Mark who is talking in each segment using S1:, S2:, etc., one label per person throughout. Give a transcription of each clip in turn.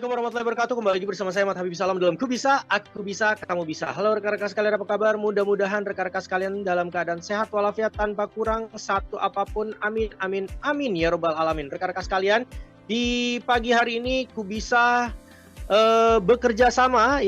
S1: Assalamualaikum warahmatullahi wabarakatuh. Kembali lagi bersama saya Mat Habib Salam dalam Ku Bisa, Aku Bisa, Kamu Bisa. Halo rekan-rekan sekalian, apa kabar? Mudah-mudahan rekan-rekan sekalian dalam keadaan sehat walafiat tanpa kurang satu apapun. Amin, amin, amin ya robbal alamin. Rekan-rekan sekalian, di pagi hari ini Ku Bisa bekerja sama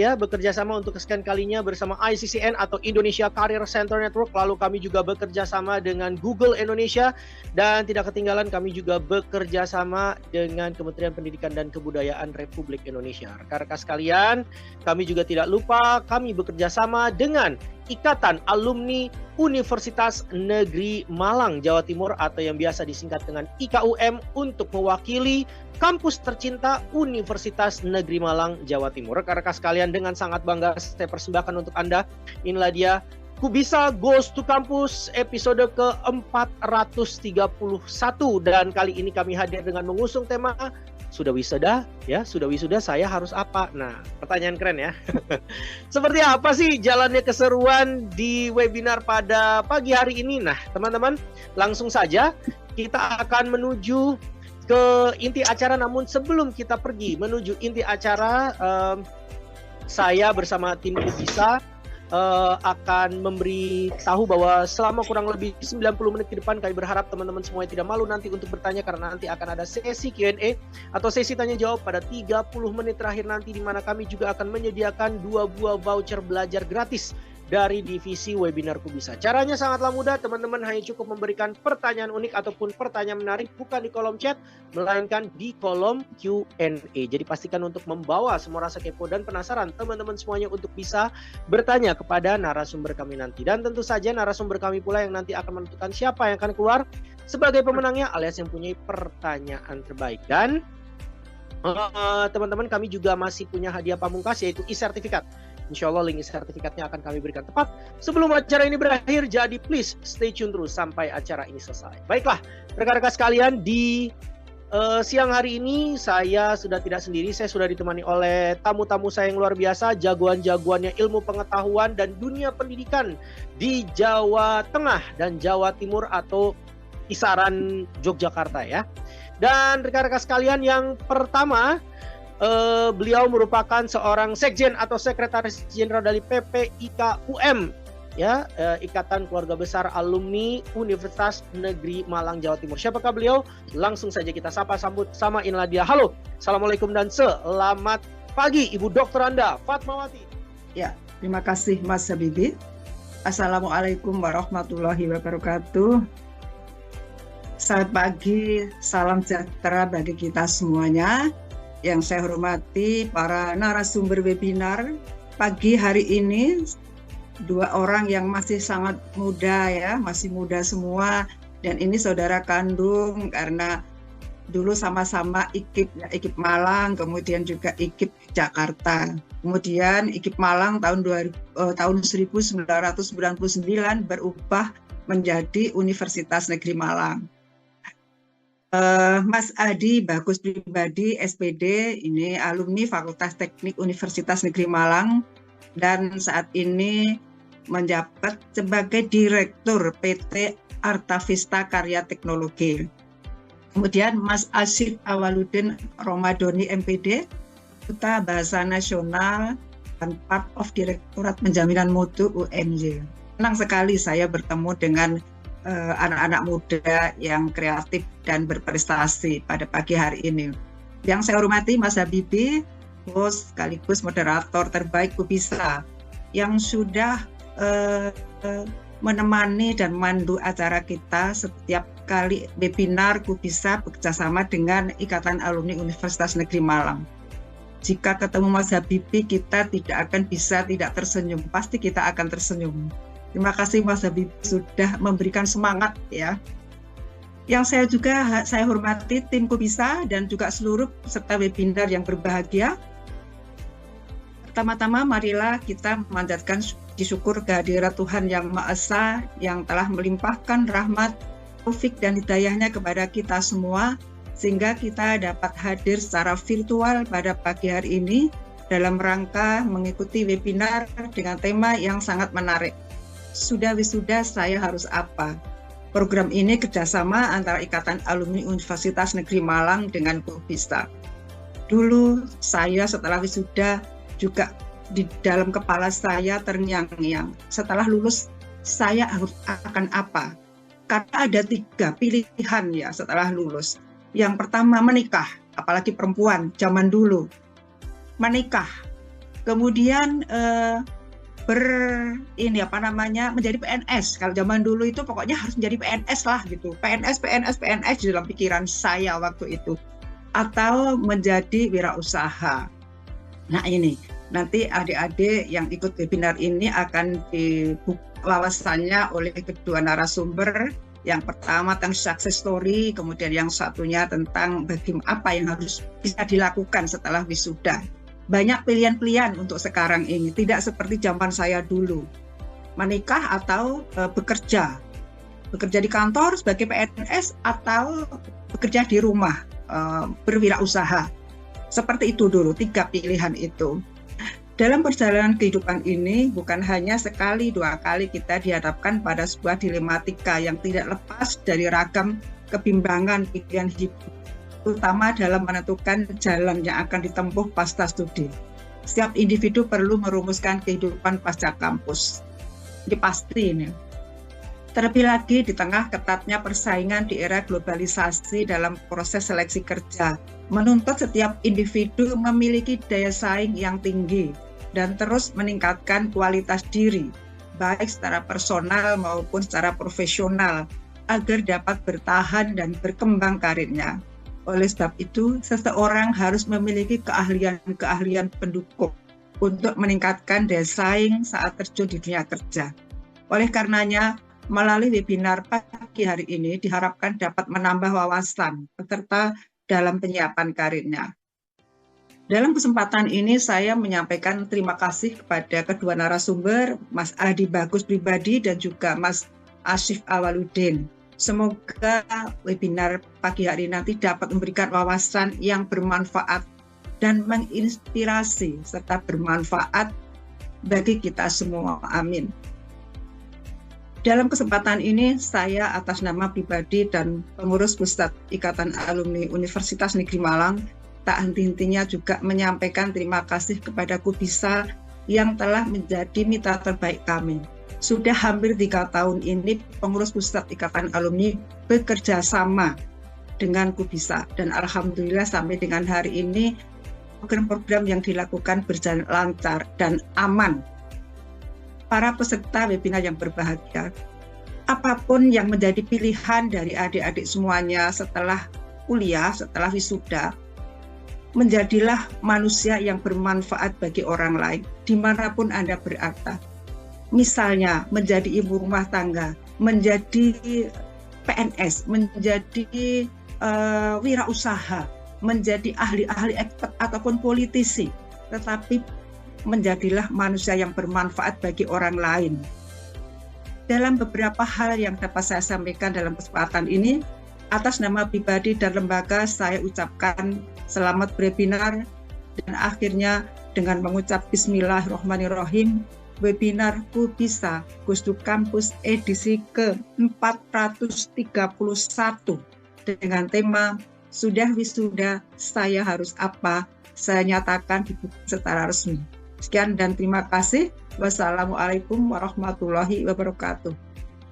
S1: untuk kesekian kalinya bersama ICCN atau Indonesia Career Center Network. Lalu kami juga bekerja sama dengan Google Indonesia, dan tidak ketinggalan kami juga bekerja sama dengan Kementerian Pendidikan dan Kebudayaan Republik Indonesia. Rekan-rekan sekalian, kami juga tidak lupa kami bekerja sama dengan Ikatan Alumni Universitas Negeri Malang, Jawa Timur atau yang biasa disingkat dengan IKUM untuk mewakili kampus tercinta Universitas Negeri Malang, Jawa Timur. Rekan-rekan sekalian, dengan sangat bangga saya persembahkan untuk Anda, inilah dia Ku Bisa Goes to Campus episode ke-431, dan kali ini kami hadir dengan mengusung tema sudah wisuda, saya harus apa? Nah, pertanyaan keren ya. Seperti apa sih jalannya keseruan di webinar pada pagi hari ini? Nah, teman-teman, langsung saja kita akan menuju ke inti acara. Namun sebelum kita pergi menuju inti acara, saya bersama tim Ku Bisa akan memberi tahu bahwa selama kurang lebih 90 menit ke depan kami berharap teman-teman semuanya tidak malu nanti untuk bertanya, karena nanti akan ada sesi Q&A atau sesi tanya jawab pada 30 menit terakhir nanti, di mana kami juga akan menyediakan 2 buah voucher belajar gratis dari divisi webinar Ku Bisa. Caranya sangatlah mudah, teman-teman hanya cukup memberikan pertanyaan unik ataupun pertanyaan menarik bukan di kolom chat, melainkan di kolom Q&A. Jadi pastikan untuk membawa semua rasa kepo dan penasaran teman-teman semuanya untuk bisa bertanya kepada narasumber kami nanti. Dan tentu saja narasumber kami pula yang nanti akan menentukan siapa yang akan keluar sebagai pemenangnya alias yang punya pertanyaan terbaik. Dan teman-teman, kami juga masih punya hadiah pamungkas yaitu e-sertifikat. Insya Allah link sertifikatnya akan kami berikan tepat sebelum acara ini berakhir. Jadi please stay tune terus sampai acara ini selesai. Baiklah rekan-rekan sekalian, di siang hari ini saya sudah tidak sendiri. Saya sudah ditemani oleh tamu-tamu saya yang luar biasa, jagoan-jagoannya ilmu pengetahuan dan dunia pendidikan di Jawa Tengah dan Jawa Timur atau kisaran Yogyakarta ya. Dan rekan-rekan sekalian, yang pertama, beliau merupakan seorang sekjen atau sekretaris jenderal dari PPIKUM ya, Ikatan Keluarga Besar Alumni Universitas Negeri Malang, Jawa Timur. Siapakah beliau? Langsung saja kita sambut sama inilah dia. Halo, assalamualaikum dan selamat pagi Ibu Dokter Anda Fatmawati.
S2: Ya, terima kasih Mas Habibi. Assalamualaikum warahmatullahi wabarakatuh. Selamat pagi, salam sejahtera bagi kita semuanya. Yang saya hormati para narasumber webinar pagi hari ini, 2 orang yang masih sangat muda ya, masih muda semua, dan ini saudara kandung karena dulu sama-sama IKIP Malang, kemudian juga IKIP Jakarta. Kemudian IKIP Malang tahun 1999 berubah menjadi Universitas Negeri Malang. Mas Adi Bagus Pribadi, SPD, ini alumni Fakultas Teknik Universitas Negeri Malang dan saat ini menjabat sebagai Direktur PT Artavista Karya Teknologi. Kemudian Mas Asyid Awaludin Romadoni, MPD, Duta Bahasa Nasional dan Part of Direktorat Penjaminan Mutu UMY. Senang sekali saya bertemu dengan anak-anak muda yang kreatif dan berprestasi pada pagi hari ini. Yang saya hormati Mas Habibi, host sekaligus moderator terbaik Ku Bisa, yang sudah menemani dan memandu acara kita setiap kali webinar Ku Bisa bekerjasama dengan Ikatan Alumni Universitas Negeri Malang. Jika ketemu Mas Habibi, kita tidak akan bisa tidak tersenyum, pasti kita akan tersenyum. Terima kasih Mas Habib sudah memberikan semangat ya. Yang saya hormati tim Ku Bisa dan juga seluruh peserta webinar yang berbahagia. Pertama-tama marilah kita memanjatkan syukur kehadirat Tuhan Yang Maha Esa yang telah melimpahkan rahmat, taufik dan hidayahnya kepada kita semua sehingga kita dapat hadir secara virtual pada pagi hari ini dalam rangka mengikuti webinar dengan tema yang sangat menarik. Sudah wisuda, saya harus apa? Program ini kerjasama antara Ikatan Alumni Universitas Negeri Malang dengan Ku Bisa. Dulu saya setelah wisuda juga di dalam kepala saya terngiang-ngiang. Setelah lulus saya harus akan apa? Karena ada 3 pilihan ya setelah lulus. Yang pertama menikah, apalagi perempuan zaman dulu. Menikah. Kemudian menjadi PNS. Kalau zaman dulu itu pokoknya harus menjadi PNS lah gitu. PNS di dalam pikiran saya waktu itu. Atau menjadi wirausaha. Nah ini, nanti adik-adik yang ikut webinar ini akan dibuka wawasannya oleh kedua narasumber. Yang pertama tentang success story, kemudian yang satunya tentang bagaimana apa yang harus bisa dilakukan setelah wisuda. Banyak pilihan-pilihan untuk sekarang ini, tidak seperti zaman saya dulu. Menikah atau bekerja di kantor sebagai PNS atau bekerja di rumah, berwirausaha. Seperti itu dulu, 3 pilihan itu. Dalam perjalanan kehidupan ini bukan hanya sekali 2 kali kita dihadapkan pada sebuah dilematika yang tidak lepas dari ragam kebimbangan pilihan hidup, terutama dalam menentukan jalan yang akan ditempuh pasca studi. Setiap individu perlu merumuskan kehidupan pasca kampus. Ini pasti ini. Terlebih lagi di tengah ketatnya persaingan di era globalisasi dalam proses seleksi kerja, menuntut setiap individu memiliki daya saing yang tinggi dan terus meningkatkan kualitas diri, baik secara personal maupun secara profesional, agar dapat bertahan dan berkembang karirnya. Oleh sebab itu, seseorang harus memiliki keahlian-keahlian pendukung untuk meningkatkan daya saing saat terjun di dunia kerja. Oleh karenanya, melalui webinar pagi hari ini diharapkan dapat menambah wawasan peserta dalam penyiapan karirnya. Dalam kesempatan ini saya menyampaikan terima kasih kepada kedua narasumber, Mas Adi Bagus Pribadi dan juga Mas Asyif Awaludin. Semoga webinar pagi hari nanti dapat memberikan wawasan yang bermanfaat dan menginspirasi serta bermanfaat bagi kita semua. Amin. Dalam kesempatan ini, saya atas nama pribadi dan pengurus Pusat Ikatan Alumni Universitas Negeri Malang, tak henti-hentinya juga menyampaikan terima kasih kepada Kubisa yang telah menjadi mitra terbaik kami. Sudah hampir 3 tahun ini, pengurus Pusat Ikatan Alumni bekerja sama dengan Kubisa. Dan alhamdulillah sampai dengan hari ini, program-program yang dilakukan berjalan lancar dan aman. Para peserta webinar yang berbahagia, apapun yang menjadi pilihan dari adik-adik semuanya setelah kuliah, setelah wisuda, menjadilah manusia yang bermanfaat bagi orang lain, dimanapun Anda berada. Misalnya menjadi ibu rumah tangga, menjadi PNS, menjadi wirausaha, menjadi ahli-ahli expert ataupun politisi, tetapi menjadilah manusia yang bermanfaat bagi orang lain. Dalam beberapa hal yang dapat saya sampaikan dalam kesempatan ini, atas nama pribadi dan lembaga saya ucapkan selamat webinar, dan akhirnya dengan mengucap Bismillahirrahmanirrahim, webinar Kubisa Gustu Kampus edisi ke-431 dengan tema Sudah Wisuda, Saya Harus Apa? Saya nyatakan dibuka secara resmi. Sekian dan terima kasih. Wassalamualaikum warahmatullahi wabarakatuh.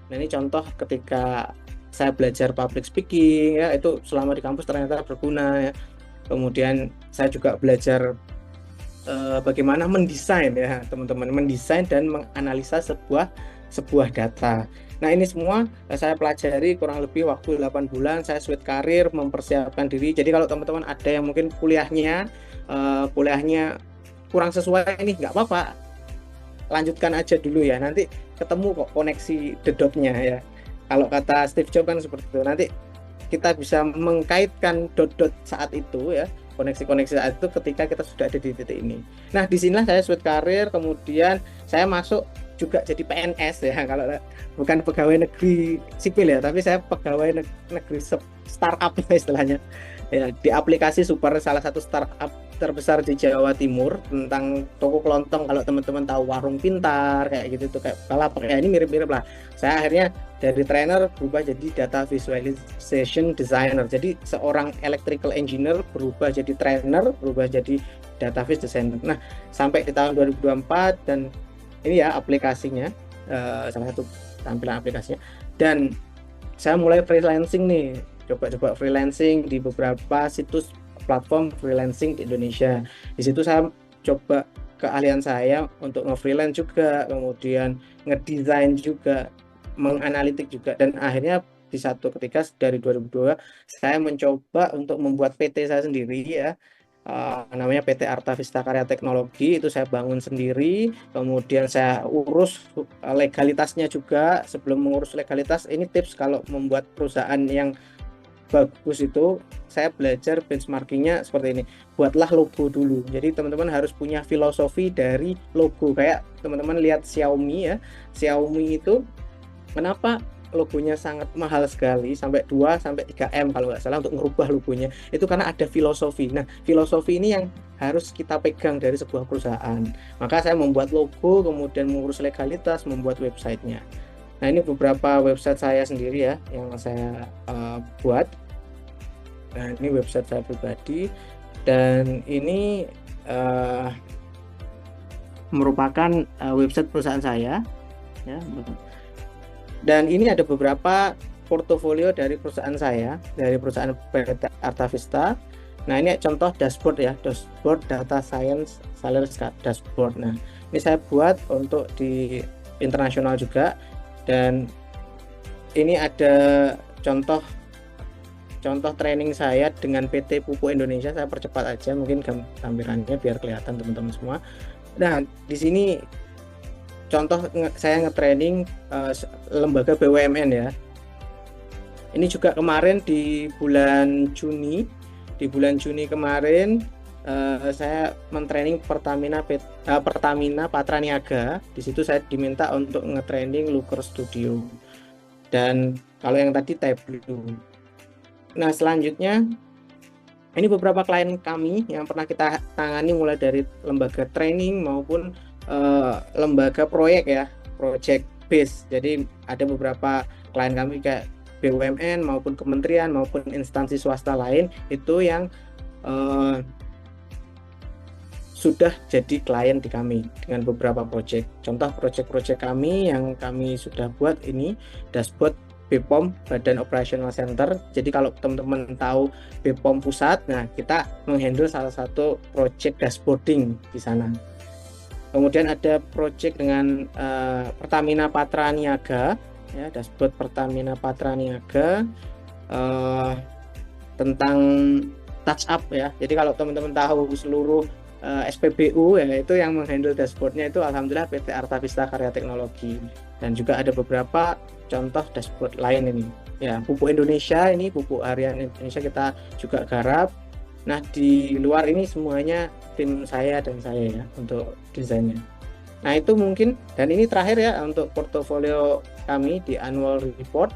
S3: Nah, ini contoh ketika saya belajar public speaking, ya, itu selama di kampus ternyata berguna, ya. Kemudian saya juga belajar bagaimana mendesain, ya teman-teman, mendesain dan menganalisa sebuah data. Nah, ini semua saya pelajari kurang lebih waktu 8 bulan. Saya switch karir, mempersiapkan diri. Jadi kalau teman-teman ada yang mungkin kuliahnya kurang sesuai ini, nggak apa-apa, lanjutkan aja dulu ya, nanti ketemu kok koneksi the dot-nya ya. Kalau kata Steve Jobs kan seperti itu, nanti kita bisa mengkaitkan dot-dot saat itu ya, koneksi-koneksi saat itu ketika kita sudah ada di titik ini. Nah, disinilah saya switch karir, kemudian saya masuk juga jadi PNS ya, kalau bukan pegawai negeri sipil ya, tapi saya pegawai negeri startup istilahnya ya, di aplikasi Super, salah satu startup terbesar di Jawa Timur tentang toko kelontong. Kalau teman-teman tahu Warung Pintar kayak gitu tuh, kayak Bukalapak, ya ini mirip-mirip lah. Saya akhirnya dari trainer berubah jadi data visualization designer. Jadi seorang electrical engineer berubah jadi trainer, berubah jadi database designer. Nah, sampai di tahun 2024 dan ini ya aplikasinya, salah satu tampilan aplikasinya. Dan saya mulai freelancing nih, coba-coba freelancing di beberapa situs platform freelancing di Indonesia. Di situ saya coba keahlian saya untuk nge-freelance juga, kemudian ngedesain juga, menganalitik juga, dan akhirnya di satu ketika dari 2002 saya mencoba untuk membuat PT saya sendiri ya, namanya PT Arta Vista Karya Teknologi. Itu saya bangun sendiri, kemudian saya urus legalitasnya juga. Sebelum mengurus legalitas, ini tips kalau membuat perusahaan yang bagus itu, saya belajar benchmarkingnya seperti ini. Buatlah logo dulu. Jadi teman-teman harus punya filosofi dari logo. Kayak teman-teman lihat Xiaomi ya, Xiaomi itu kenapa logonya sangat mahal sekali, sampai 2-3 M kalau nggak salah untuk merubah logonya, itu karena ada filosofi. Nah, filosofi ini yang harus kita pegang dari sebuah perusahaan. Maka saya membuat logo, kemudian mengurus legalitas, membuat websitenya. Nah, ini beberapa website saya sendiri ya yang saya buat. Nah, ini website saya pribadi, dan ini merupakan website perusahaan saya ya. Dan ini ada beberapa portofolio dari perusahaan saya, dari perusahaan PT Arta Vista. Nah, ini contoh dashboard ya, dashboard data science sales dashboard. Nah, ini saya buat untuk di internasional juga. Dan ini ada contoh training saya dengan PT Pupuk Indonesia. Saya percepat aja mungkin tampilannya biar kelihatan teman-teman semua. Nah, di sini contoh saya nge-training lembaga BUMN ya. Ini juga kemarin di bulan Juni kemarin saya men-training Pertamina Patra Niaga. Di situ saya diminta untuk nge-training Looker Studio. Dan kalau yang tadi Tableau. Nah, selanjutnya ini beberapa klien kami yang pernah kita tangani, mulai dari lembaga training maupun lembaga proyek ya, project base. Jadi ada beberapa klien kami kayak BUMN maupun kementerian maupun instansi swasta lain itu yang sudah jadi klien di kami dengan beberapa project. Contoh project-project kami yang kami sudah buat ini dashboard BPOM, Badan Operational Center. Jadi kalau teman-teman tahu BPOM pusat, nah kita menghandle salah satu project dashboarding di sana. Kemudian ada project dengan Pertamina Patra Niaga, ya, dashboard Pertamina Patra Niaga tentang touch up ya. Jadi kalau teman-teman tahu seluruh SPBU ya, itu yang menghandle dashboardnya itu alhamdulillah PT Arta Vista Karya Teknologi. Dan juga ada beberapa contoh dashboard lain ini. Ya, Pupuk Indonesia, ini Pupuk Harian Indonesia kita juga garap. Nah, di luar ini semuanya tim saya dan saya ya untuk desainnya. Nah, itu mungkin, dan ini terakhir ya untuk portofolio kami di annual report.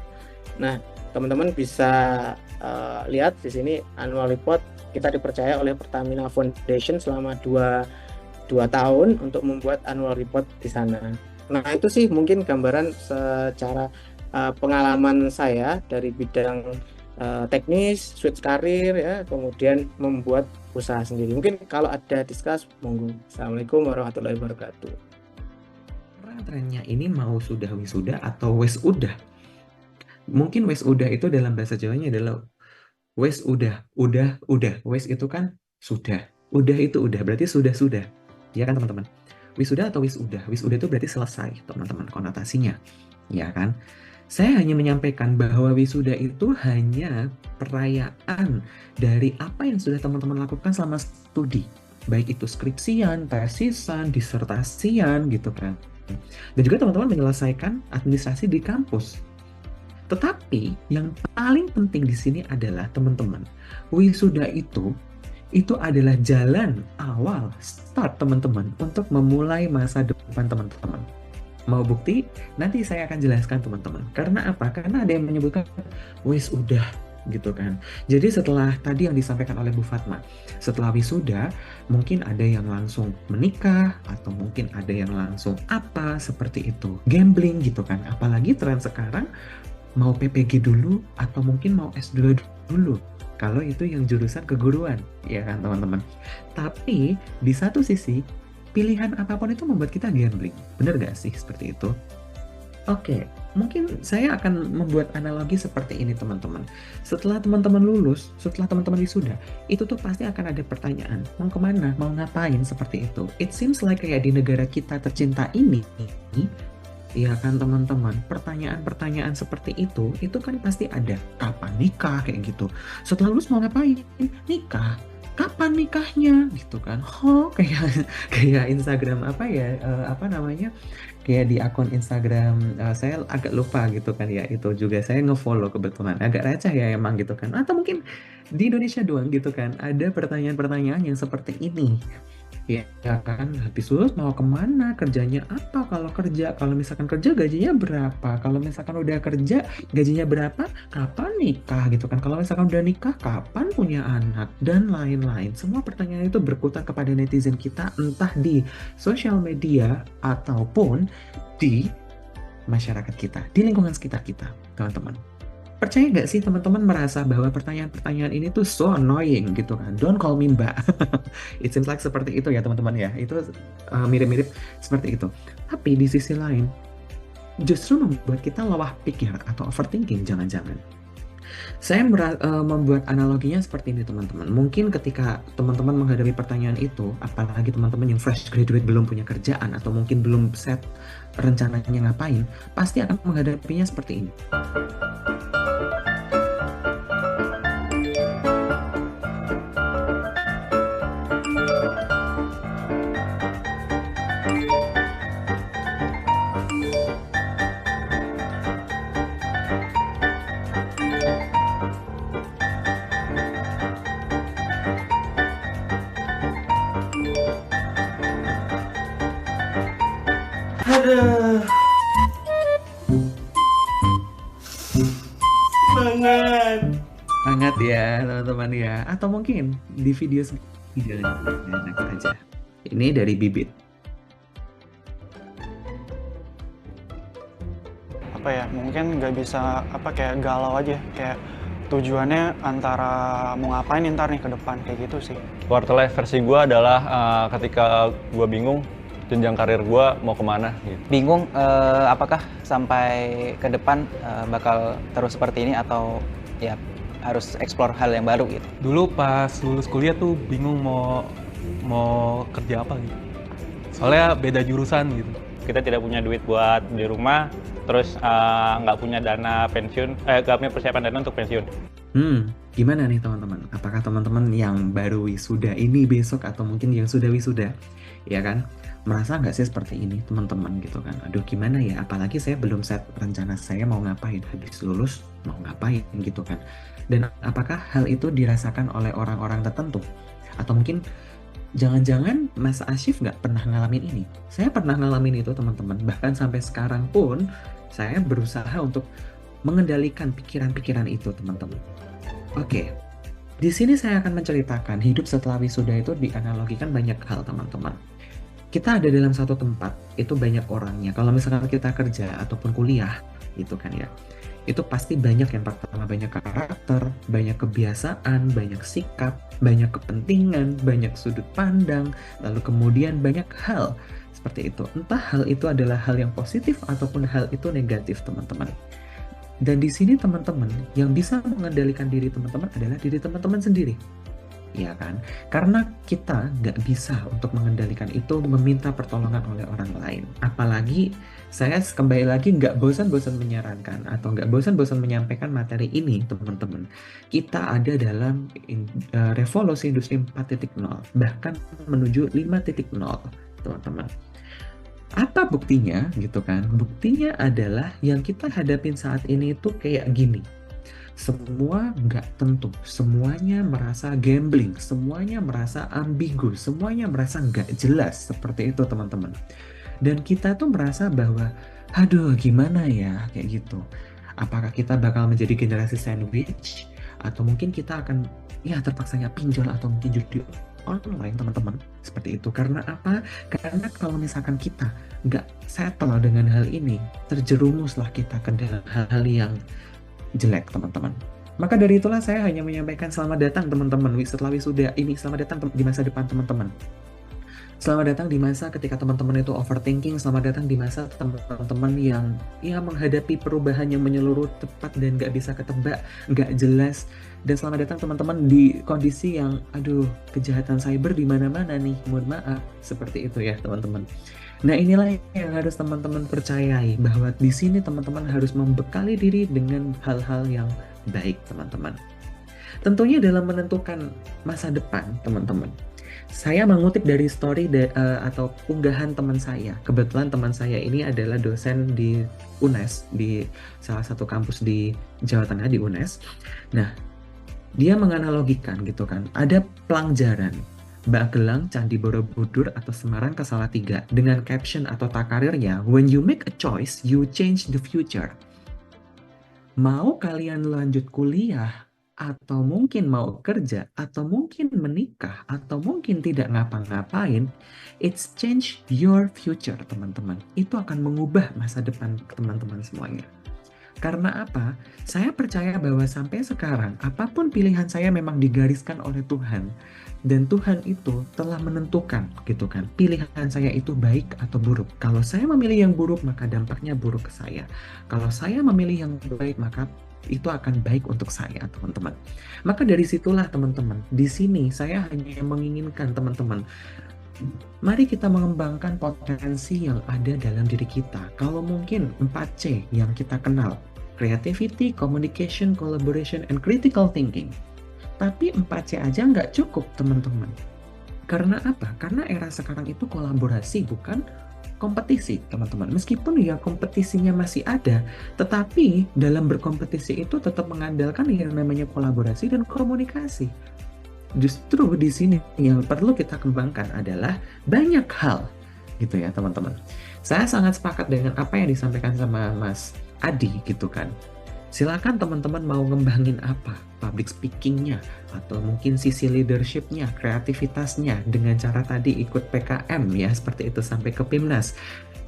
S3: Nah, teman-teman bisa lihat di sini annual report kita dipercaya oleh Pertamina Foundation selama 2 tahun untuk membuat annual report di sana. Nah, itu sih mungkin gambaran secara pengalaman saya dari bidang teknis, switch karir ya, kemudian membuat usaha sendiri. Mungkin kalau ada diskus, monggo. Assalamualaikum warahmatullahi wabarakatuh.
S4: Trennya ini mau sudah wisuda atau wes udah? Mungkin wes udah itu dalam bahasa Jawanya adalah wes udah. Wes itu kan sudah. Udah itu udah, berarti sudah. Ya kan teman-teman? Wisuda atau wisuda? Wisuda itu berarti selesai, teman-teman, konotasinya. Ya kan? Saya hanya menyampaikan bahwa wisuda itu hanya perayaan dari apa yang sudah teman-teman lakukan selama studi. Baik itu skripsian, tesisan, disertasian gitu kan. Dan juga teman-teman menyelesaikan administrasi di kampus. Tetapi yang paling penting di sini adalah teman-teman, wisuda itu adalah jalan awal, start teman-teman untuk memulai masa depan teman-teman. Mau bukti? Nanti saya akan jelaskan teman-teman. Karena apa? Karena ada yang menyebutkan wis udah gitu kan. Jadi setelah tadi yang disampaikan oleh Bu Fatma, setelah wisuda mungkin ada yang langsung menikah atau mungkin ada yang langsung apa seperti itu, gambling gitu kan. Apalagi tren sekarang mau PPG dulu atau mungkin mau S2 dulu. Kalau itu yang jurusan keguruan, ya kan teman-teman. Tapi di satu sisi pilihan apapun itu membuat kita gambling. Bener gak sih seperti itu? Oke, mungkin saya akan membuat analogi seperti ini teman-teman. Setelah teman-teman lulus, setelah teman-teman wisuda, itu tuh pasti akan ada pertanyaan, mau kemana, mau ngapain seperti itu. It seems like kayak di negara kita tercinta ini, ya kan teman-teman, pertanyaan-pertanyaan seperti itu kan pasti ada. Kapan nikah kayak gitu. Setelah lulus mau ngapain? Nikah. Kapan nikahnya? Gitu kan. Kayak Instagram apa ya? Apa namanya? Kayak di akun Instagram saya agak lupa gitu kan ya. Itu juga saya nge-follow kebetulan. Agak receh ya emang gitu kan. Atau mungkin di Indonesia doang gitu kan. Ada pertanyaan-pertanyaan yang seperti ini. Ya kan, habis lulus mau kemana, kerjanya apa, kalau misalkan kerja gajinya berapa, kalau misalkan udah kerja gajinya berapa, kapan nikah gitu kan, kalau misalkan udah nikah kapan punya anak, dan lain-lain. Semua pertanyaan itu berputar kepada netizen kita, entah di sosial media ataupun di masyarakat kita, di lingkungan sekitar kita, teman-teman. Percaya nggak sih teman-teman merasa bahwa pertanyaan-pertanyaan ini tuh so annoying gitu kan? Don't call me mbak. It seems like seperti itu ya teman-teman ya. Itu mirip-mirip seperti itu. Tapi di sisi lain, justru membuat kita lawah pikir atau overthinking jangan-jangan. Saya membuat analoginya seperti ini teman-teman. Mungkin ketika teman-teman menghadapi pertanyaan itu, apalagi teman-teman yang fresh graduate belum punya kerjaan atau mungkin belum set rencananya ngapain, pasti akan menghadapinya seperti ini.
S5: Aduh.
S4: Semangat ya teman-teman ya. Atau mungkin di videonya enak aja. Ini dari Bibit.
S5: Apa ya, mungkin nggak bisa kayak galau aja, kayak tujuannya antara mau ngapain ntar nih ke depan, kayak gitu sih.
S6: Quarter life versi gue adalah ketika gue bingung jenjang karir gue mau kemana gitu.
S7: Bingung apakah sampai ke depan bakal terus seperti ini atau ya harus explore hal yang baru gitu.
S8: Dulu pas lulus kuliah tuh bingung mau kerja apa gitu. Soalnya beda jurusan gitu.
S6: Kita tidak punya duit buat di rumah, terus nggak punya dana pensiun, nggak punya persiapan dana untuk pensiun.
S4: Gimana nih teman-teman? Apakah teman-teman yang baru wisuda ini besok atau mungkin yang sudah wisuda, ya kan? Merasa nggak sih seperti ini teman-teman gitu kan? Aduh gimana ya? Apalagi saya belum set rencana saya mau ngapain habis lulus mau ngapain gitu kan? Dan apakah hal itu dirasakan oleh orang-orang tertentu? Atau mungkin jangan-jangan Mas Asyif nggak pernah ngalamin ini? Saya pernah ngalamin itu teman-teman. Bahkan sampai sekarang pun saya berusaha untuk mengendalikan pikiran-pikiran itu teman-teman. Oke, di sini saya akan menceritakan hidup setelah wisuda itu dianalogikan banyak hal teman-teman. Kita ada dalam satu tempat, itu banyak orangnya. Kalau misalkan kita kerja ataupun kuliah, gitu kan ya, itu pasti banyak yang pertama, banyak karakter, banyak kebiasaan, banyak sikap, banyak kepentingan, banyak sudut pandang, lalu kemudian banyak hal seperti itu. Entah hal itu adalah hal yang positif ataupun hal itu negatif teman-teman. Dan di sini teman-teman, yang bisa mengendalikan diri teman-teman adalah diri teman-teman sendiri. Ya kan? Karena kita nggak bisa untuk mengendalikan itu meminta pertolongan oleh orang lain. Apalagi saya kembali lagi nggak bosan-bosan menyarankan atau nggak bosan-bosan menyampaikan materi ini teman-teman. Kita ada dalam revolusi industri 4.0 bahkan menuju 5.0 teman-teman. Apa buktinya gitu kan? Buktinya adalah yang kita hadapin saat ini itu kayak gini. Semua nggak tentu, semuanya merasa gambling, semuanya merasa ambigu, semuanya merasa nggak jelas seperti itu teman-teman. Dan kita tuh merasa bahwa, aduh gimana ya kayak gitu. Apakah kita bakal menjadi generasi sandwich atau mungkin kita akan ya terpaksanya pinjol atau mungkin judi online teman-teman, seperti itu. Karena apa? Karena kalau misalkan kita nggak settle dengan hal ini, terjerumuslah kita ke dalam hal-hal yang jelek teman-teman. Maka dari itulah saya hanya menyampaikan selamat datang teman-teman setelah wisuda ini, selamat datang di masa depan teman-teman. Selamat datang di masa ketika teman-teman itu overthinking, selamat datang di masa teman-teman yang ya menghadapi perubahan yang menyeluruh tepat dan nggak bisa ketebak, nggak jelas. Dan selamat datang teman-teman di kondisi yang aduh kejahatan cyber di mana-mana nih, mohon maaf, seperti itu ya teman-teman. Nah inilah yang harus teman-teman percayai, bahwa di sini teman-teman harus membekali diri dengan hal-hal yang baik teman-teman. Tentunya dalam menentukan masa depan teman-teman, saya mengutip dari story atau unggahan teman saya. Kebetulan teman saya ini adalah dosen di UNES, di salah satu kampus di Jawa Tengah di UNES. Nah, dia menganalogikan gitu kan, ada pelangjaran Magelang, Candi Borobudur atau Semarang ke Salatiga dengan caption atau takarirnya, when you make a choice, you change the future. Mau kalian lanjut kuliah, atau mungkin mau kerja, atau mungkin menikah, atau mungkin tidak ngapa-ngapain, it's change your future teman-teman. Itu akan mengubah masa depan teman-teman semuanya. Karena apa? Saya percaya bahwa sampai sekarang, apapun pilihan saya memang digariskan oleh Tuhan. Dan Tuhan itu telah menentukan gitu kan, pilihan saya itu baik atau buruk. Kalau saya memilih yang buruk, maka dampaknya buruk ke saya. Kalau saya memilih yang baik, maka itu akan baik untuk saya teman-teman. Maka dari situlah teman-teman, di sini saya hanya menginginkan teman-teman, mari kita mengembangkan potensi yang ada dalam diri kita. Kalau mungkin 4C yang kita kenal, creativity, communication, collaboration, and critical thinking. Tapi 4C aja nggak cukup teman-teman. Karena apa? Karena era sekarang itu kolaborasi bukan kompetisi teman-teman. Meskipun ya kompetisinya masih ada, tetapi dalam berkompetisi itu tetap mengandalkan yang namanya kolaborasi dan komunikasi. Justru di sini yang perlu kita kembangkan adalah banyak hal gitu ya teman-teman. Saya sangat sepakat dengan apa yang disampaikan sama Mas Adi gitu kan. Silakan teman-teman mau ngembangin apa, public speakingnya, atau mungkin sisi leadershipnya, kreativitasnya, dengan cara tadi ikut PKM ya, seperti itu sampai ke PIMNAS.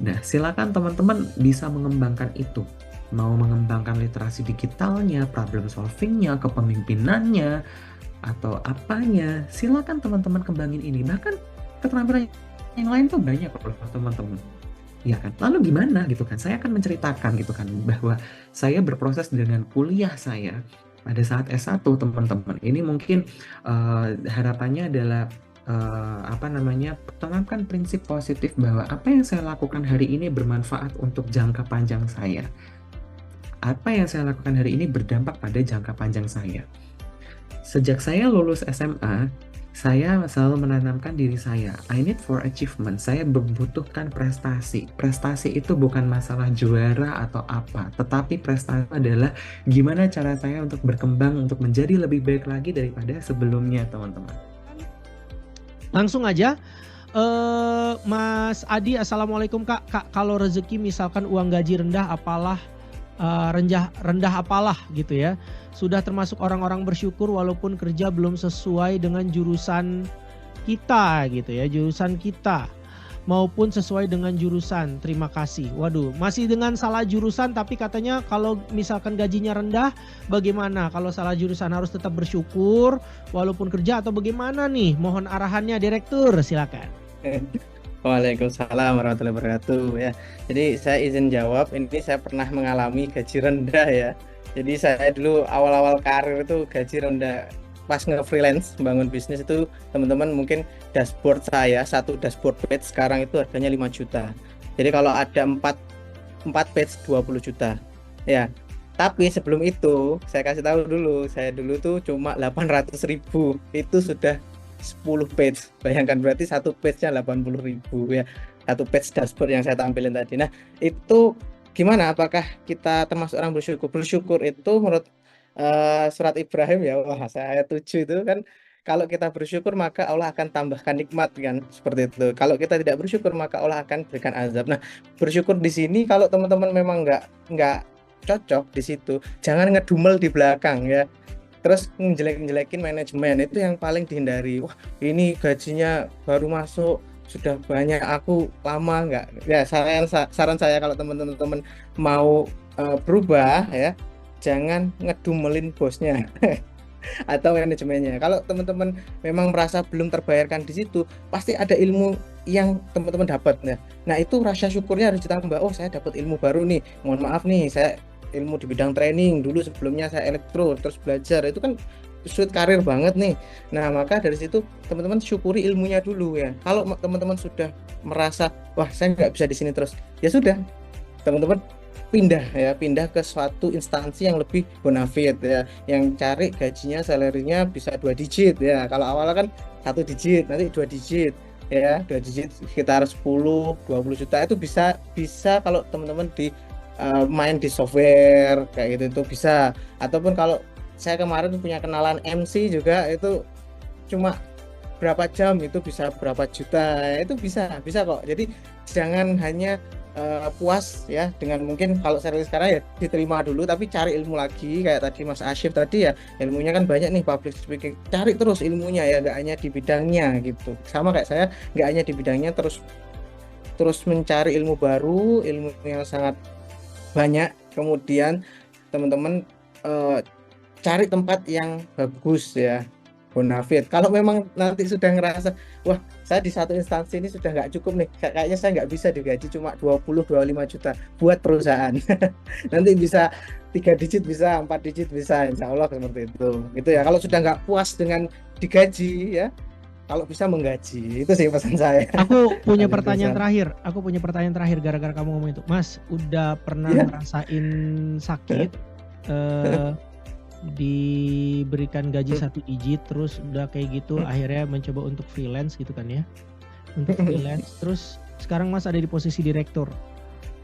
S4: Nah, silakan teman-teman bisa mengembangkan itu. Mau mengembangkan literasi digitalnya, problem solvingnya, kepemimpinannya, atau apanya, silakan teman-teman kembangin ini. Bahkan keterampilan yang lain tuh banyak loh teman-teman. Ya kan, lalu gimana gitu kan, saya akan menceritakan gitu kan bahwa saya berproses dengan kuliah saya pada saat S1 teman-teman. Ini mungkin harapannya adalah tanamkan prinsip positif bahwa apa yang saya lakukan hari ini bermanfaat untuk jangka panjang saya. Apa yang saya lakukan hari ini berdampak pada jangka panjang saya. Sejak saya lulus SMA, saya selalu menanamkan diri saya, I need for achievement. Saya membutuhkan prestasi. Prestasi itu bukan masalah juara atau apa, tetapi prestasi adalah gimana cara saya untuk berkembang, untuk menjadi lebih baik lagi daripada sebelumnya, teman-teman.
S1: Langsung aja, Mas Adi, Assalamualaikum Kak. Kak, kalau rezeki misalkan uang gaji rendah apalah gitu ya. Sudah termasuk orang-orang bersyukur walaupun kerja belum sesuai dengan jurusan kita gitu ya, jurusan kita maupun sesuai dengan jurusan. Terima kasih. Waduh, masih dengan salah jurusan tapi katanya kalau misalkan gajinya rendah bagaimana? Kalau salah jurusan harus tetap bersyukur walaupun kerja atau bagaimana nih? Mohon arahannya Direktur, silakan.
S3: Waalaikumsalam warahmatullahi wabarakatuh ya. Jadi saya izin jawab, ini saya pernah mengalami gaji rendah ya. Jadi saya dulu awal-awal karir itu gaji rendah pas nge-freelance bangun bisnis itu teman-teman mungkin dashboard saya, satu dashboard page sekarang itu harganya 5 juta. Jadi kalau ada 4 page 20 juta. Ya. Tapi sebelum itu saya kasih tahu dulu, saya dulu tuh cuma 800.000 itu sudah 10 page. Bayangkan berarti satu page-nya 80.000 ya. Satu page dashboard yang saya tampilin tadi. Nah, itu gimana? Apakah kita termasuk orang bersyukur? Bersyukur itu menurut surat Ibrahim ya, wah saya 7 itu kan, kalau kita bersyukur maka Allah akan tambahkan nikmat kan, seperti itu. Kalau kita tidak bersyukur maka Allah akan berikan azab. Nah, bersyukur di sini kalau teman-teman memang nggak cocok di situ, jangan ngedumel di belakang ya. terus ngejelek-jelekin manajemen, itu yang paling dihindari. Wah, ini gajinya baru masuk sudah banyak, aku lama nggak. Ya, saran saya kalau teman-teman mau berubah ya, jangan ngedumelin bosnya atau manajemennya. Kalau teman-teman memang merasa belum terbayarkan di situ, pasti ada ilmu yang teman-teman dapat. Nah, itu rasa syukurnya harus ditambah. Oh, saya dapat ilmu baru nih. Mohon maaf nih, saya ilmu di bidang training, dulu sebelumnya saya elektro, terus belajar. Itu kan sulit karir banget nih. Nah, maka dari situ teman-teman syukuri ilmunya dulu ya. Kalau teman-teman sudah merasa, wah saya nggak bisa di sini terus, ya sudah, teman-teman pindah ke suatu instansi yang lebih bonafit ya, yang cari gajinya, salary-nya bisa 2 digit ya. Kalau awalnya kan 1 digit, nanti 2 digit ya, 2 digit sekitar 10-20 juta itu bisa kalau teman-teman main di software kayak gitu itu bisa. Ataupun kalau saya kemarin punya kenalan MC juga, itu cuma berapa jam itu bisa berapa juta, itu bisa kok. Jadi jangan hanya puas ya dengan mungkin kalau saya sekarang ya diterima dulu, tapi cari ilmu lagi kayak tadi Mas Asyif tadi ya, ilmunya kan banyak nih, public speaking, cari terus ilmunya ya, nggak hanya di bidangnya gitu. Sama kayak saya, nggak hanya di bidangnya, terus mencari ilmu baru, ilmu yang sangat banyak. Kemudian teman-teman cari tempat yang bagus ya, bonafit. Kalau memang nanti sudah ngerasa, wah saya di satu instansi ini sudah nggak cukup nih, kayaknya saya nggak bisa digaji cuma 20-25 juta buat perusahaan. Nanti bisa 3 digit, bisa 4 digit, bisa, insya Allah seperti itu gitu ya. Kalau sudah nggak puas dengan digaji ya, kalau bisa menggaji. Itu sih pesan saya.
S1: Aku punya pertanyaan terakhir gara-gara kamu ngomong itu. Mas, udah pernah ngerasain sakit diberikan gaji 1 digit terus udah kayak gitu, akhirnya mencoba untuk freelance gitu kan ya, untuk freelance, terus sekarang Mas ada di posisi direktur.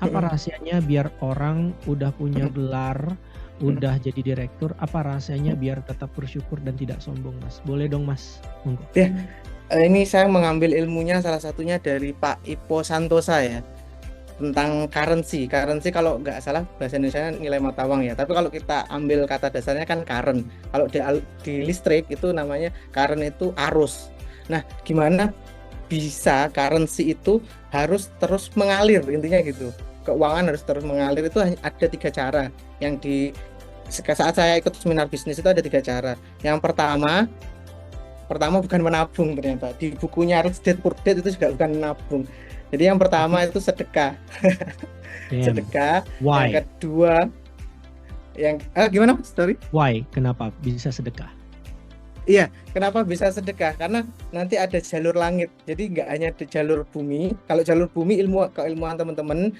S1: Apa rahasianya biar orang udah punya gelar, udah jadi direktur, apa rahasianya biar tetap bersyukur dan tidak sombong, Mas? Boleh dong Mas, monggo.
S3: Ya, ini saya mengambil ilmunya salah satunya dari Pak Ipo Santosa ya, tentang currency kalau nggak salah bahasa Indonesia nilai mata uang ya, tapi kalau kita ambil kata dasarnya kan current. Kalau di listrik itu namanya current, itu arus. Nah, gimana bisa currency itu harus terus mengalir, intinya gitu, keuangan harus terus mengalir. Itu ada 3 cara yang saat saya ikut seminar bisnis itu ada 3 cara. Yang pertama bukan menabung, ternyata di bukunya Rich Dad Poor Dad itu juga bukan menabung. Jadi yang pertama itu sedekah. Sedekah.
S1: Why?
S3: Yang kedua gimana story?
S1: Why? Kenapa bisa sedekah?
S3: Iya, kenapa bisa sedekah? Karena nanti ada jalur langit. Jadi nggak hanya di jalur bumi. Kalau jalur bumi, keilmuan teman-teman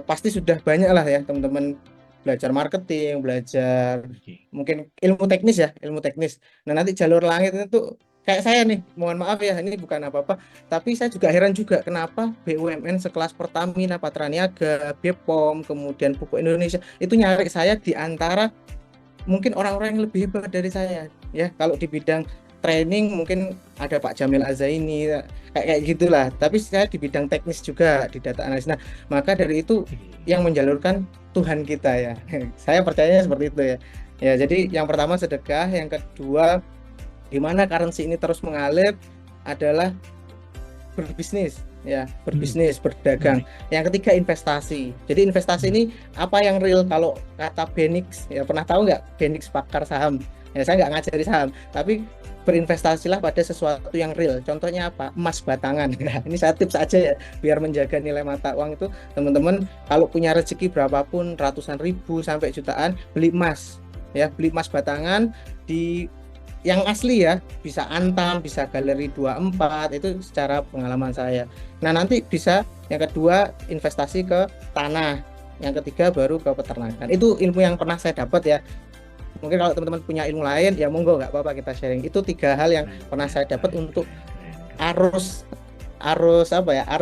S3: pasti sudah banyak lah ya, teman-teman belajar marketing, belajar mungkin ilmu teknis. Nah, nanti jalur langit itu kayak saya nih, mohon maaf ya, ini bukan apa-apa, tapi saya juga heran juga kenapa BUMN sekelas Pertamina, Patraniaga, BPOM, kemudian Pupuk Indonesia itu nyari saya di antara mungkin orang-orang yang lebih hebat dari saya ya. Kalau di bidang training mungkin ada Pak Jamil Azaini kayak gitulah, tapi saya di bidang teknis juga, di data analis. Nah, maka dari itu yang menjalurkan Tuhan kita ya. Saya percayanya seperti itu ya. Ya, jadi yang pertama sedekah, yang kedua gimana currency ini terus mengalir adalah berbisnis ya, berdagang. Yang ketiga investasi. Jadi investasi ini apa yang real? Kalau kata Benix ya, pernah tahu nggak Benix pakar saham? Ya, saya nggak ngajari saham, tapi berinvestasilah pada sesuatu yang real. Contohnya apa? Emas batangan. Nah, ini saya tips aja ya, biar menjaga nilai mata uang itu. Teman-teman kalau punya rezeki berapapun, ratusan ribu sampai jutaan, beli emas ya, beli emas batangan di yang asli ya, bisa Antam, bisa Galeri 24, itu secara pengalaman saya. Nah, nanti bisa yang kedua investasi ke tanah, yang ketiga baru ke peternakan. Itu ilmu yang pernah saya dapat ya. Mungkin kalau teman-teman punya ilmu lain ya monggo, nggak apa-apa kita sharing. Itu 3 hal yang pernah saya dapat untuk arus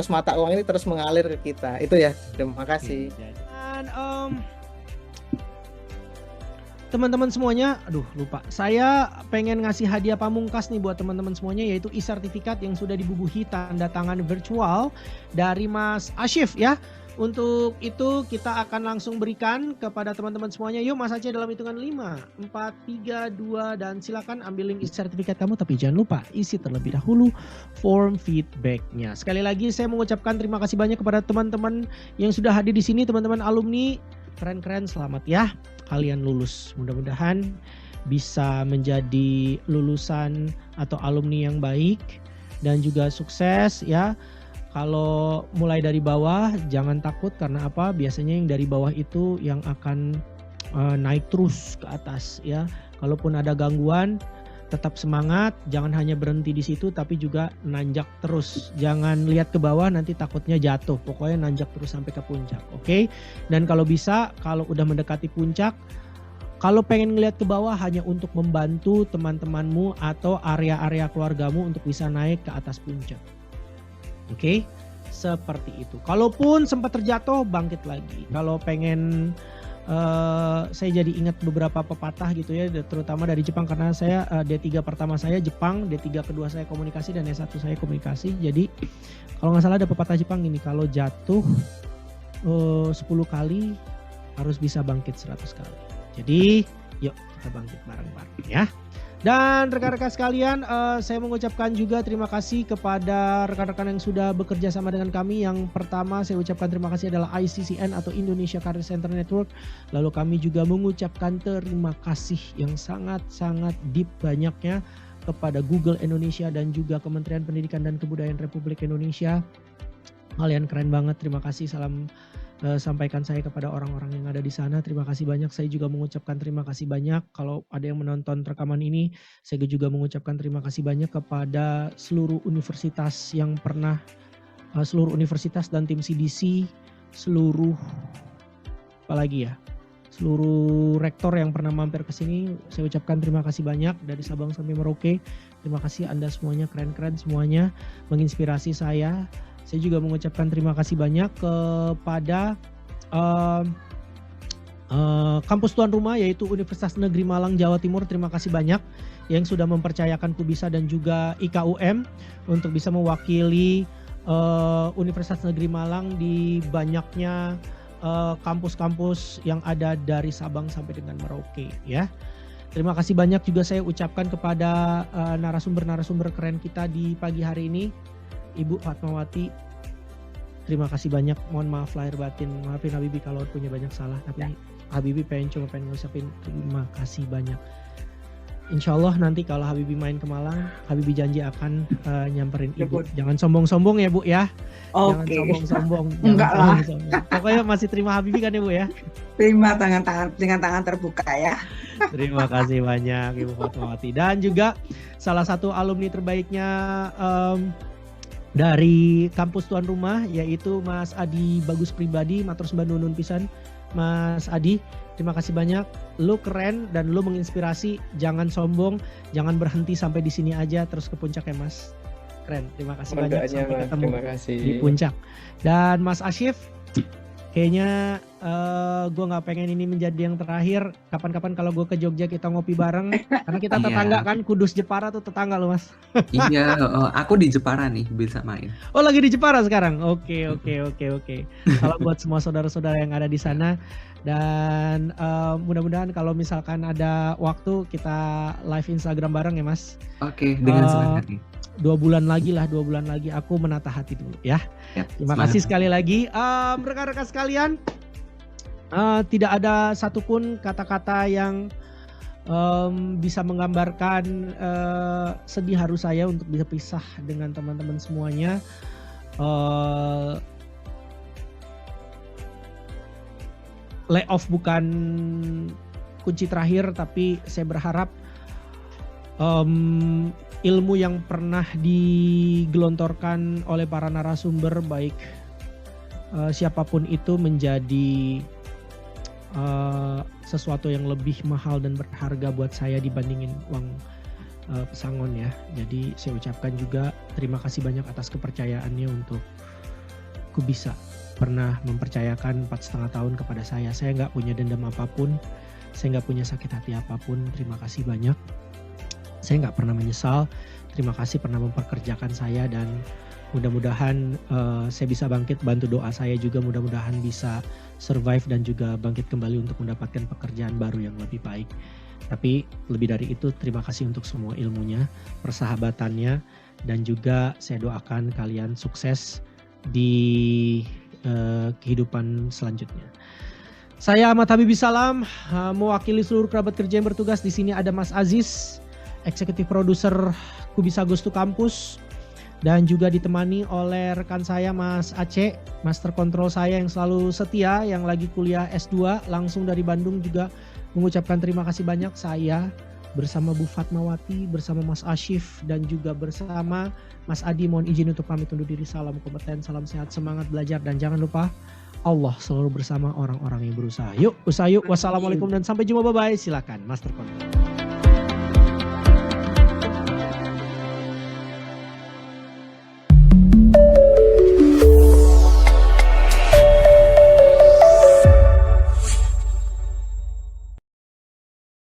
S3: mata uang ini terus mengalir ke kita. Itu ya. Terima kasih.
S1: Dan teman-teman semuanya, lupa. Saya pengen ngasih hadiah pamungkas nih buat teman-teman semuanya, yaitu e-sertifikat yang sudah dibubuhi tanda tangan virtual dari Mas Asyif ya. Untuk itu kita akan langsung berikan kepada teman-teman semuanya. Yuk Mas Aceh dalam hitungan 5, 4, 3, 2 dan silakan ambil link sertifikat kamu, tapi jangan lupa isi terlebih dahulu form feedbacknya. Sekali lagi saya mengucapkan terima kasih banyak kepada teman-teman yang sudah hadir di sini, teman-teman alumni. Keren-keren, selamat ya. Kalian lulus. Mudah-mudahan bisa menjadi lulusan atau alumni yang baik dan juga sukses ya. Kalau mulai dari bawah jangan takut, karena apa? Biasanya yang dari bawah itu yang akan naik terus ke atas ya. Kalaupun ada gangguan, tetap semangat, jangan hanya berhenti di situ tapi juga nanjak terus. Jangan lihat ke bawah nanti takutnya jatuh. Pokoknya nanjak terus sampai ke puncak. Oke? Dan kalau bisa, kalau udah mendekati puncak, kalau pengen ngelihat ke bawah hanya untuk membantu teman-temanmu atau area-area keluargamu untuk bisa naik ke atas puncak. Oke, seperti itu. Kalaupun sempat terjatuh, bangkit lagi. Kalau pengen, saya jadi ingat beberapa pepatah gitu ya, terutama dari Jepang, karena saya D3 pertama saya Jepang, D3 kedua saya komunikasi, dan S1 saya komunikasi. Jadi kalau nggak salah ada pepatah Jepang gini, kalau jatuh 10 kali harus bisa bangkit 100 kali. Jadi yuk kita bangkit bareng-bareng ya. Dan rekan-rekan sekalian, saya mengucapkan juga terima kasih kepada rekan-rekan yang sudah bekerja sama dengan kami. Yang pertama saya ucapkan terima kasih adalah ICCN atau Indonesia Career Center Network. Lalu kami juga mengucapkan terima kasih yang sangat-sangat deep banyaknya kepada Google Indonesia dan juga Kementerian Pendidikan dan Kebudayaan Republik Indonesia. Kalian keren banget, terima kasih. Salam sampaikan saya kepada orang-orang yang ada di sana. Terima kasih banyak. Saya juga mengucapkan terima kasih banyak kalau ada yang menonton rekaman ini. Saya juga mengucapkan terima kasih banyak kepada seluruh universitas yang pernah, seluruh universitas dan tim CDC, seluruh seluruh rektor yang pernah mampir ke sini. Saya ucapkan terima kasih banyak dari Sabang sampai Merauke. Terima kasih Anda semuanya, keren-keren semuanya, menginspirasi saya. Saya juga mengucapkan terima kasih banyak kepada kampus tuan rumah, yaitu Universitas Negeri Malang Jawa Timur. Terima kasih banyak yang sudah mempercayakan Kubisa dan juga IKUM untuk bisa mewakili Universitas Negeri Malang di banyaknya kampus-kampus yang ada dari Sabang sampai dengan Merauke ya. Terima kasih banyak juga saya ucapkan kepada narasumber-narasumber keren kita di pagi hari ini. Ibu Fatmawati, terima kasih banyak. Mohon maaf lahir batin, maafin Habibie kalau punya banyak salah, tapi Habibie pengen ngucapin terima kasih banyak. Insya Allah nanti kalau Habibie main ke Malang, Habibie janji akan nyamperin Ibu. Jangan sombong-sombong ya Bu ya. Jangan sombong-sombong.
S2: Enggak lah.
S1: Pokoknya masih terima Habibie kan ya Bu ya.
S2: Terima dengan tangan terbuka ya.
S1: Terima kasih banyak Ibu Fatmawati. Dan juga salah satu alumni terbaiknya dari kampus tuan rumah, yaitu Mas Adi Bagus Pribadi. Matur sembah nuwun pisan Mas Adi, terima kasih banyak. Lu keren dan lu menginspirasi. Jangan sombong, jangan berhenti sampai di sini aja, terus ke puncak ya Mas. Keren, terima kasih banyak. Sampai ketemu di puncak. Dan Mas Asyif, kayaknya gue nggak pengen ini menjadi yang terakhir. Kapan-kapan kalau gue ke Jogja kita ngopi bareng, karena kita tetangga kan, Kudus Jepara tuh tetangga lo Mas.
S4: Iya, aku di Jepara nih bisa main.
S1: Oh lagi di Jepara sekarang? Oke. Kalau buat semua saudara-saudara yang ada di sana, dan mudah-mudahan kalau misalkan ada waktu kita live Instagram bareng ya Mas.
S4: Oke, dengan senang hati.
S1: 2 bulan lagi aku menata hati dulu ya. Terima kasih sekali lagi rekan-rekan sekalian. Tidak ada satupun kata-kata yang bisa menggambarkan sedih haru saya untuk bisa pisah dengan teman-teman semuanya. Layoff bukan kunci terakhir, tapi saya berharap ilmu yang pernah digelontorkan oleh para narasumber, baik siapapun itu, menjadi sesuatu yang lebih mahal dan berharga buat saya dibandingin uang pesangon ya. Jadi saya ucapkan juga terima kasih banyak atas kepercayaannya untuk Kubisa pernah mempercayakan 4,5 tahun kepada saya. Saya nggak punya dendam apapun, saya nggak punya sakit hati apapun. Terima kasih banyak. Saya nggak pernah menyesal. Terima kasih pernah memperkerjakan saya, dan Mudah-mudahan saya bisa bangkit, bantu doa saya juga mudah-mudahan bisa survive dan juga bangkit kembali untuk mendapatkan pekerjaan baru yang lebih baik. Tapi lebih dari itu terima kasih untuk semua ilmunya, persahabatannya, dan juga saya doakan kalian sukses di kehidupan selanjutnya. Saya Ahmad Habibi Salam, mewakili seluruh kerabat kerja yang bertugas. Di sini ada Mas Aziz, eksekutif produser Kubis Agustu Kampus, dan juga ditemani oleh rekan saya Mas Aceh, master control saya yang selalu setia, yang lagi kuliah S2 langsung dari Bandung, juga mengucapkan terima kasih banyak. Saya bersama Bu Fatmawati, bersama Mas Ashif, dan juga bersama Mas Adi mohon izin untuk pamit undur diri. Salam kompeten, salam sehat, semangat belajar, dan jangan lupa Allah selalu bersama orang-orang yang berusaha. Yuk, usaha yuk. Wassalamualaikum dan sampai jumpa. Bye-bye. Silakan Master Control.